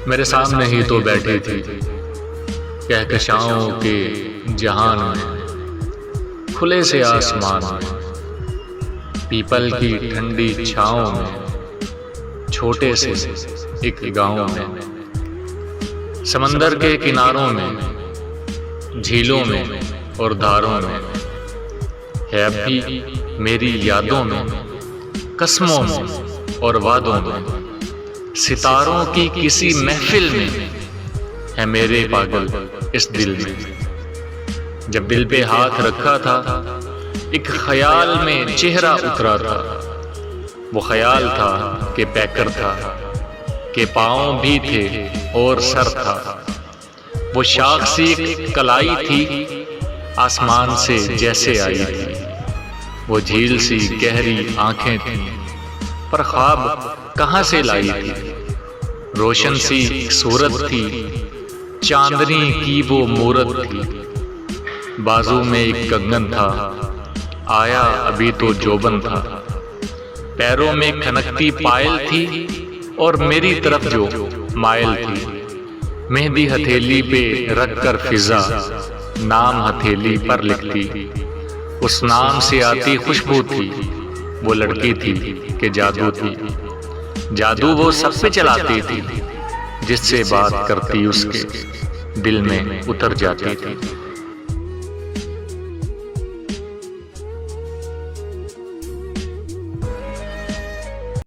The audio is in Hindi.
मेरे सामने ही तो बैठी थी कहकशाओं के जहान में, खुले से आसमान में, पीपल की ठंडी छाँव में, छोटे से एक गांव में, समंदर के किनारों में, झीलों में और धारों में, है अब भी मेरी यादों में, कस्मों में और वादों में, सितारों की किसी महफिल में, है मेरे पागल इस दिल में। जब दिल पे हाथ रखा था एक ख्याल में चेहरा उतरा था, वो ख्याल था कि पैकर था, कि पाँव भी थे और सर था, वो शाख सी कलाई थी आसमान से जैसे आई थी, वो झील सी गहरी आंखें थी पर ख्वाब कहाँ से लाई थी, रोशन सी सूरत थी चांदनी की वो मूरत थी, बाजू में एक कंगन था आया अभी तो जोबन था, पैरों में खनकती पायल थी और मेरी तरफ जो मायल थी, मेहंदी हथेली पे रख कर फिजा नाम हथेली पर लिखती, उस नाम से आती खुशबू थी, वो लड़की थी कि जादू थी, जादू वो सब पे चलाती थी, जिससे बात करती उसके दिल में उतर जाती थी।